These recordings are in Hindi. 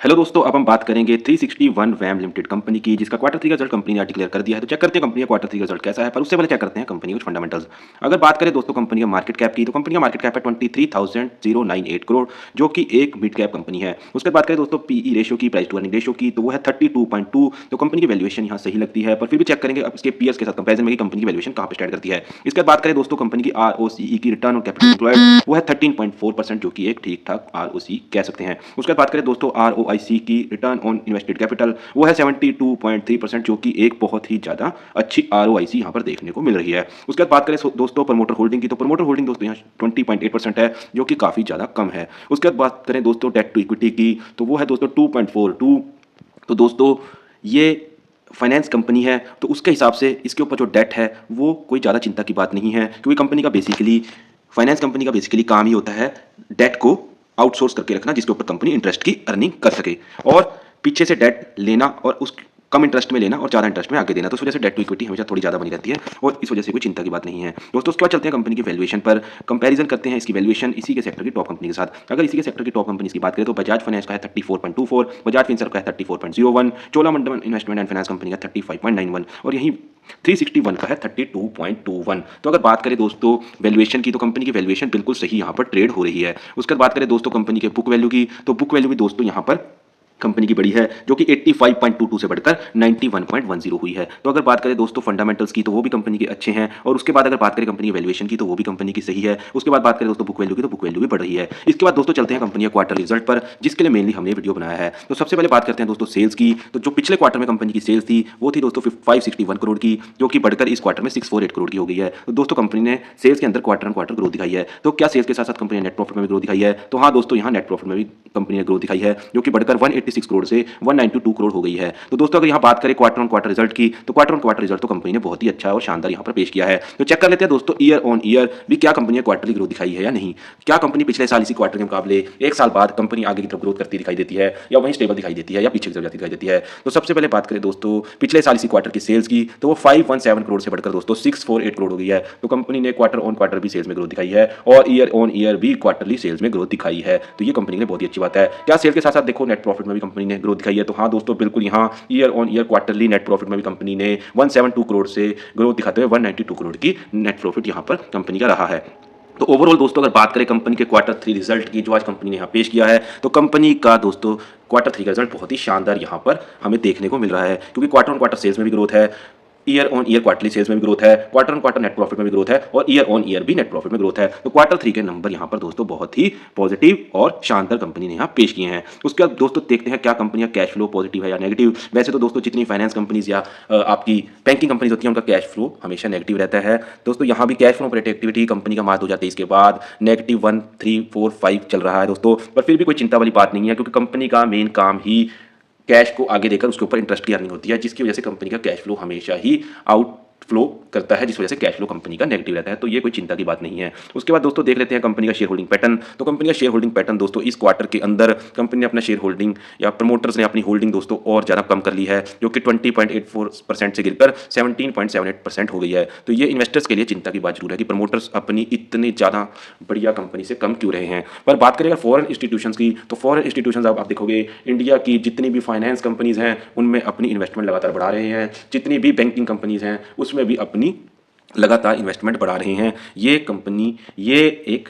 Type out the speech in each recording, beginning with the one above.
हेलो दोस्तों, अब हम बात करेंगे 361 वैम लिमिटेड कंपनी की, जिसका क्वार्टर 3 का रिजल्ट कंपनी ने आज डिक्लेयर कर दिया है। तो चेक करते हैं कंपनी का क्वार्टर 3 का रिजल्ट कैसा है, पर उससे पहले चेक करते हैं कंपनी के कुछ फंडामेंटल्स। अगर बात करें दोस्तों कंपनी का मार्केट कैप की, तो कंपनी का मार्केट कैप है 23,098 करोड़, जो कि एक मिड कैप कंपनी है। उसके बाद बात करें दोस्तों पीई रेशियो की, प्राइस टू अर्निंग रेशियो की, तो वो है 32.2। तो कंपनी की वैल्यूएशन यहाँ सही लगती है, पर फिर भी चेक करेंगे अब इसके पीएस के साथ कंपेरिजन में कि कंपनी की वैल्यूएशन कहाँ पे स्टैंड करती है। इसके बाद बात करें दोस्तों कंपनी की आरओसीई की, रिटर्न ऑन कैपिटल एम्प्लॉयड, वो है 13.4%, जो कि एक ठीक ठाक आरओसी कह सकते हैं। उसके बाद बात करें दोस्तों आरओआईसी की, रिटर्न ऑन इन्वेस्टेड कैपिटल, वो है 72.3%, जो कि एक बहुत ही ज़्यादा अच्छी आरओआईसी यहाँ पर देखने को मिल रही है। उसके बाद बात करें दोस्तों प्रमोटर होल्डिंग की, तो प्रमोटर होल्डिंग दोस्तों यहाँ 20.8% है, जो कि काफ़ी ज़्यादा कम है। उसके बाद बात करें दोस्तों डेट टू इक्विटी की, तो वो है दोस्तों 2.42। तो दोस्तों ये फाइनेंस कंपनी है, तो उसके हिसाब से इसके ऊपर जो डेट है वो कोई ज़्यादा चिंता की बात नहीं है, क्योंकि कंपनी का बेसिकली फाइनेंस कंपनी का बेसिकली काम ही होता है डेट को आउटसोर्स करके रखना, जिसके ऊपर कंपनी इंटरेस्ट की अर्निंग कर सके, और पीछे से डेट लेना और उस कम इंटरेस्ट में लेना और ज़्यादा इंटरेस्ट में आगे देना। तो इस वजह से डेट टू इक्विटी हमेशा थोड़ी ज़्यादा बनी रहती है, और इस वजह से कोई चिंता की बात नहीं है दोस्तों। उसके बाद चलते हैं कंपनी की वैल्यूएशन पर, कंपैरिजन करते हैं इसकी वैल्यूएशन इसी के सेक्टर की टॉप कंपनी के साथ। अगर इसी के सेक्टर की टॉप कंपनी की बात करें तो बजाज फाइनेंस का है 34.24, बजाज फिनसर्व का है 34.01, Cholamandalam investment and finance company का 35.91, और यहीं 361 का है 32.21। तो अगर बात करें दोस्तों वैल्यूएशन की, तो कंपनी की वैल्यूएशन बिल्कुल सही यहाँ पर ट्रेड हो रही है। उसके बाद बात करें दोस्तों कंपनी के बुक वैल्यू की, तो बुक वैल्यू भी दोस्तों यहाँ पर कंपनी की बड़ी है, जो कि 85.22 से बढ़कर 91.10 हुई है। तो अगर बात करें दोस्तों फंडामेंटल्स की, तो वो भी कंपनी के अच्छे हैं, और उसके बाद अगर बात करें कंपनी की वैल्यूएशन की, तो वो भी कंपनी की सही है। उसके बाद बात करें दोस्तों बुक वैल्यू की, तो बुक वैल्यू भी बढ़ रही है। इसके बाद दोस्तों चलते हैं कंपनी के क्वार्टर रिजल्ट पर, जिसके लिए मेनली हमने वीडियो बनाया है। तो सबसे पहले बात करते हैं दोस्तों सेल्स की, तो जो पिछले क्वार्टर में कंपनी की सेल्स थी वो थी दोस्तों 561 करोड़ की, जो कि बढ़कर इस क्वार्टर में 648 करोड़ की हो गई है। तो दोस्तों कंपनी ने सेल्स के अंदर क्वार्टर ऑन क्वार्टर ग्रोथ दिखाई है। तो क्या सेल्स के साथ साथ कंपनी ने नेट प्रॉफिट में भी ग्रोथ दिखाई है? तो हाँ दोस्तों, यहाँ नेट प्रॉफिट में भी कंपनी ने ग्रोथ दिखाई है, जो कि बढ़कर 186 करोड़ से 192 करोड़ हो गई है। तो दोस्तों अगर यहाँ बात करें क्वार्टर ऑन क्वार्टर रिजल्ट की, तो क्वार्टर ऑन क्वार्टर रिजल्ट तो कंपनी ने बहुत ही अच्छा और शानदार यहाँ पर पेश किया है। तो चेक कर लेते हैं दोस्तों ईयर ऑन ईयर भी क्या कंपनी ने क्वार्टरली ग्रोथ दिखाई है या नहीं। क्या कंपनी पिछले साल इसी क्वार्टर के मुकाबले एक साल बाद कंपनी आगे की तरफ ग्रोथ करती दिखाई देती है, या वहीं स्टेबल दिखाई देती है, या पीछे की तरफ जाती दिखाई देती है। तो सबसे पहले बात करें दोस्तों पिछले साल इसी क्वार्टर की सेल्स की, तो वो 517 करोड़ से बढ़कर दोस्तों 648 करोड़ हो गई है। तो कंपनी ने क्वार्टर ऑन क्वार्टर भी सेल्स में ग्रोथ दिखाई है, और ईयर ऑन ईयर भी क्वार्टरली सेल्स में ग्रोथ दिखाई है। तो ये कंपनी के लिए बहुत ही अच्छी बात है। क्या सेल्स के साथ साथ देखो नेट प्रॉफिट में भी कंपनी ने ग्रोथ दिखाई है? तो हाँ दोस्तों बिल्कुल, यहाँ year on year quarterly net profit में भी कंपनी ने 172 करोड़ से ग्रोथ दिखाते हुए 192 करोड़ की नेट प्रॉफिट यहां पर कंपनी का रहा है। तो ओवरऑल दोस्तों अगर बात करें कंपनी के क्वार्टर 3 रिजल्ट की, जो आज कंपनी ने यहाँ पेश किया है, तो कंपनी का दोस्तों क्वार्टर 3 का रिजल्ट बहुत ही शानदार यहाँ पर हमें देखने को मिल रहा है, क्योंकि क्वार्टर ऑन क्वार्टर सेल्स में भी ग्रोथ है, year on year quarterly sales में भी ग्रोथ है, quarter on quarter net profit में भी ग्रोथ है, और ईयर ऑन ईयर भी नेट प्रॉफिट में ग्रोथ है। तो क्वार्टर 3 के नंबर यहाँ पर दोस्तों बहुत ही पॉजिटिव और शानदार कंपनी ने यहाँ पेश किए हैं। उसके बाद दोस्तों देखते हैं क्या कंपनी का कैश फ्लो पॉजिटिव है या नेगेटिव। वैसे तो दोस्तों जितनी फाइनेंस कंपनीज या आपकी बैंकिंग कंपनीज होती हैं, उनका कैश फ्लो हमेशा नेगेटिव रहता है। दोस्तों यहाँ भी cash flow operative activity company का मार्च हो जाती है, इसके बाद -1, 3, 4, 5 चल रहा है दोस्तों, पर फिर भी कोई चिंता वाली बात नहीं है, क्योंकि कंपनी का मेन काम ही कैश को आगे देकर उसके ऊपर इंटरेस्ट की अर्निंग होती है, जिसकी वजह से कंपनी का कैश फ्लो हमेशा ही आउट फ्लो करता है, जिस वजह से कैश फ्लो कंपनी का नेगेटिव रहता है। तो ये कोई चिंता की बात नहीं है। उसके बाद दोस्तों देख लेते हैं कंपनी का शेयर होल्डिंग पैटर्न। तो कंपनी का शेयर होल्डिंग पैटर्न दोस्तों इस क्वार्टर के अंदर कंपनी ने अपना शेयर होल्डिंग या प्रमोटर्स ने अपनी होल्डिंग दोस्तों और ज़्यादा कम कर ली है, जो कि 20.84% से गिरकर 17.78% हो गई है। तो ये इन्वेस्टर्स के लिए चिंता की बात जरूर है कि प्रमोटर्स अपनी इतनी ज़्यादा बढ़िया कंपनी से कम क्यों रहे हैं। पर बात करें अगर फॉरेन इंस्टीट्यूशंस की, तो फॉरेन इंस्टीट्यूशंस आप देखोगे इंडिया की जितनी भी फाइनेंस कंपनीज हैं उनमें अपनी इन्वेस्टमेंट लगातार बढ़ा रहे हैं, जितनी भी बैंकिंग कंपनीज हैं उसमें भी अपनी लगातार इन्वेस्टमेंट बढ़ा रहे हैं। ये एक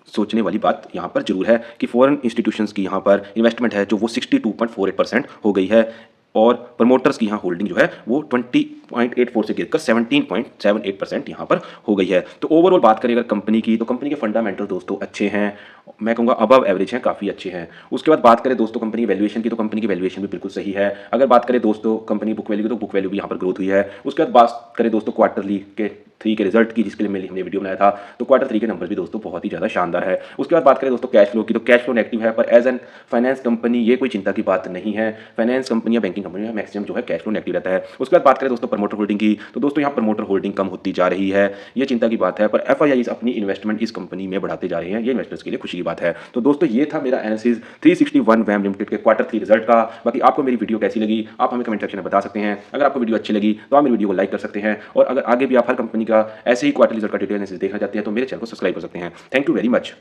सोचने वाली बात यहाँ पर जरूर है कि फॉरेन इंस्टीट्यूशंस की यहाँ पर इन्वेस्टमेंट है जो वो 62.48% हो गई है, और प्रमोटर्स की यहाँ होल्डिंग जो है वो 20.84 से गिरकर 17.78% यहाँ पर हो गई है। तो ओवरऑल बात करें अगर कंपनी की, तो कंपनी के फंडामेंटल दोस्तों अच्छे हैं, मैं कहूँगा अबव एवरेज हैं, काफ़ी अच्छे हैं। उसके बाद बात करें दोस्तों कंपनी वैल्यूएशन की, तो कंपनी की वैल्यूएशन भी बिल्कुल सही है। अगर बात करें दोस्तों कंपनी बुक वैल्यू की, तो बुक वैल्यू भी यहाँ पर ग्रोथ हुई है। उसके बाद बात करें दोस्तों क्वार्टरली के 3 के रिजल्ट की, जिसके लिए मैंने हमने वीडियो बनाया था, तो क्वार्टर 3 के नंबर भी दोस्तों बहुत ही ज़्यादा शानदार है। उसके बाद बात करें दोस्तों कैश फ्लो की, तो कैश फ्लो नेगेटिव है, पर एज एन फाइनेंस कंपनी ये कोई चिंता की बात नहीं है। फाइनेंस कंपनी या बैंकिंग कंपनी में मैक्सिमम जो है कैश फ्लो नेगेटिव रहता है। उसके बाद बात करें दोस्तों प्रमोटर होल्डिंग की, तो दोस्तों यहाँ प्रमोटर होल्डिंग कम होती जा रही है, ये चिंता की बात है, पर एफआईआईज अपनी इन्वेस्टमेंट इस कंपनी में बढ़ाते जा रहे हैं, ये इन्वेस्टर्स के लिए खुशी की बात है। तो दोस्तों ये था मेरा एनालिसिस 361 वैम लिमिटेड के क्वार्टर 3 रिजल्ट का। बाकी आपको मेरी वीडियो कैसी लगी आप हमें कमेंट सेक्शन में बता सकते हैं। अगर आपको वीडियो अच्छी लगी तो आप मेरी वीडियो को लाइक कर सकते हैं, और अगर आगे भी आप हर कंपनी का ऐसे ही क्वार्टर रिजल्ट का डिटेल एनालिसिस देखना चाहते हैं तो मेरे चैनल को सब्सक्राइब कर सकते हैं। Thank you very much.